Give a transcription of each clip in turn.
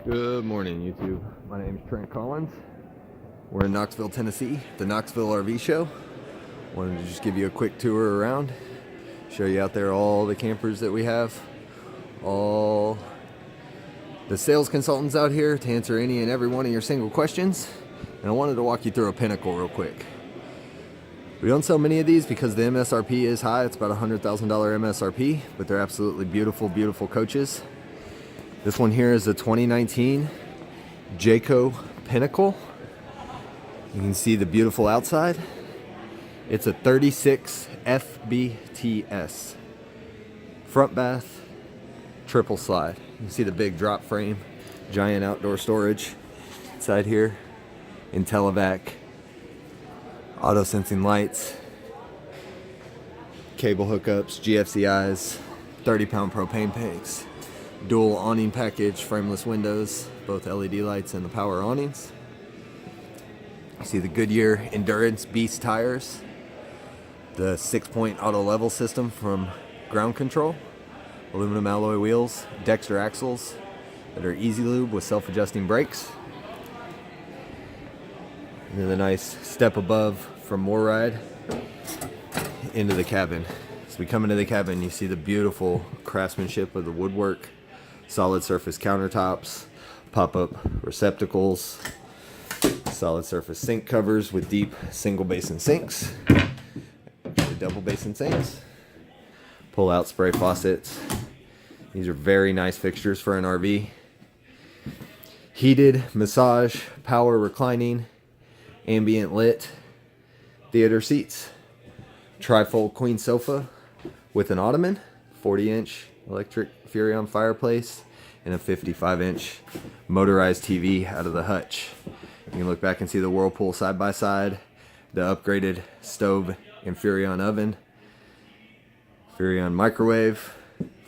Good morning, YouTube. My name is Trent Collins. We're in Knoxville, Tennessee, the Knoxville RV show. Wanted to just give you a quick tour around, show you out there all the campers that we have, all the sales consultants out here to answer any and every one of your single questions. And I wanted to walk you through a Pinnacle real quick. We don't sell many of these because the MSRP is high. It's about $100,000 MSRP, but they're absolutely beautiful, beautiful coaches. This one here is a 2019 Jayco Pinnacle. You can see the beautiful outside. It's a 36 FBTS. Front bath, triple slide. You can see the big drop frame, giant outdoor storage inside here. IntelliVac, auto sensing lights, cable hookups, GFCIs, 30-pound propane tanks. Dual awning package, frameless windows, both LED lights and the power awnings. You see the Goodyear Endurance Beast tires, the 6-point auto level system from ground control, aluminum alloy wheels, Dexter axles that are easy lube with self-adjusting brakes. And then the nice step above from MoreRide into the cabin. As we come into the cabin, you see the beautiful craftsmanship of the woodwork. Solid surface countertops, pop-up receptacles, solid surface sink covers with deep single basin sinks, actually double basin sinks, pull out spray faucets. These are very nice fixtures for an RV. Heated, massage, power reclining, ambient lit theater seats, trifold queen sofa with an ottoman, 40-inch electric Furrion fireplace, and a 55-inch motorized TV out of the hutch. You can look back and see the Whirlpool side by side, the upgraded stove and Furrion oven, Furrion microwave,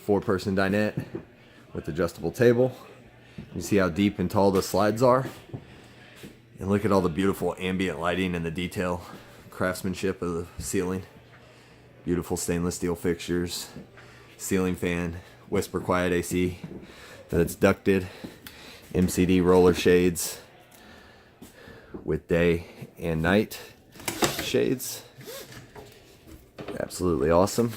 4-person dinette with adjustable table. You see how deep and tall the slides are, and look at all the beautiful ambient lighting and the detail craftsmanship of the ceiling. Beautiful stainless steel fixtures, ceiling fan, whisper quiet AC that's ducted, MCD roller shades with day and night shades. Absolutely awesome.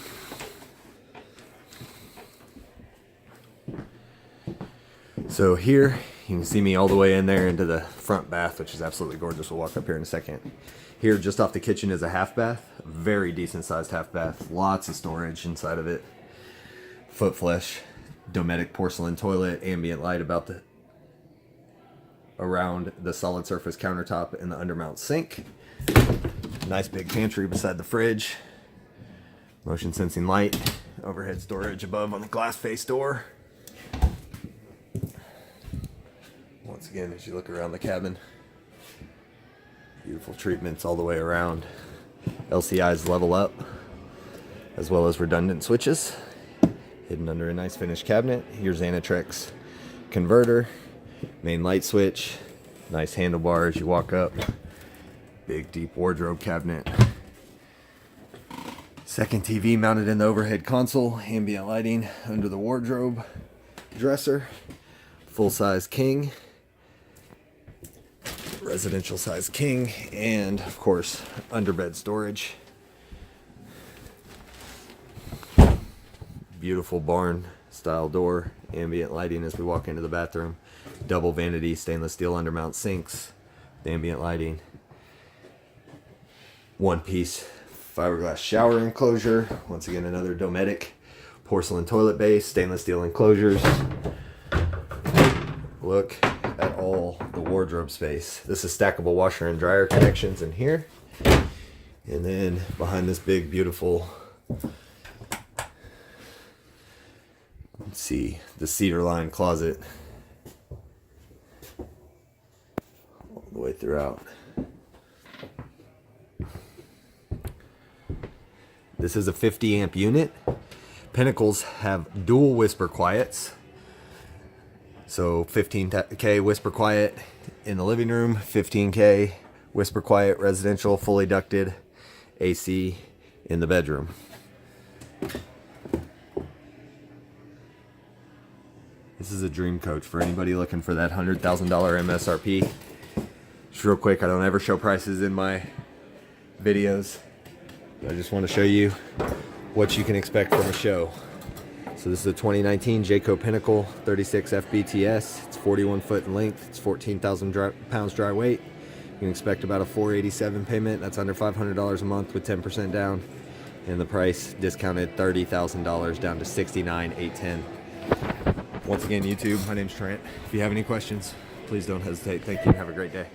So here you can see me all the way in there into the front bath, which is absolutely gorgeous. We'll walk up here in a second. Here just off the kitchen is a half bath, very decent sized half bath, lots of storage inside of it. Foot flush, Dometic porcelain toilet, ambient light around the solid surface countertop and the undermount sink. Nice big pantry beside the fridge. Motion sensing light, overhead storage above on the glass face door. Once again, as you look around the cabin, beautiful treatments all the way around. LCIs level up, as well as redundant switches. Hidden under a nice finished cabinet. Here's Anatrex converter, main light switch, nice handlebars. You walk up, big deep wardrobe cabinet. Second TV mounted in the overhead console, ambient lighting under the wardrobe dresser, full-size king, residential size king, and of course underbed storage. Beautiful barn style door, ambient lighting as we walk into the bathroom, double vanity stainless steel undermount sinks, the ambient lighting, one piece fiberglass shower enclosure, once again another Dometic porcelain toilet base, stainless steel enclosures. Look at all the wardrobe space. This is stackable washer and dryer connections in here, and then behind this big beautiful, let's see, the cedar lined closet all the way throughout. This is a 50 amp unit. Pinnacles have dual whisper quiets. So 15K whisper quiet in the living room, 15K whisper quiet residential fully ducted AC in the bedroom. This is a dream coach for anybody looking for that $100,000 MSRP. Just real quick, I don't ever show prices in my videos. I just want to show you what you can expect from a show. So this is a 2019 Jayco Pinnacle 36 FBTS. It's 41 foot in length. It's 14,000 pounds dry weight. You can expect about a $487 payment. That's under $500 a month with 10% down. And the price discounted $30,000 down to $69,810. Once again, YouTube, my name's Trent. If you have any questions, please don't hesitate. Thank you. Have a great day.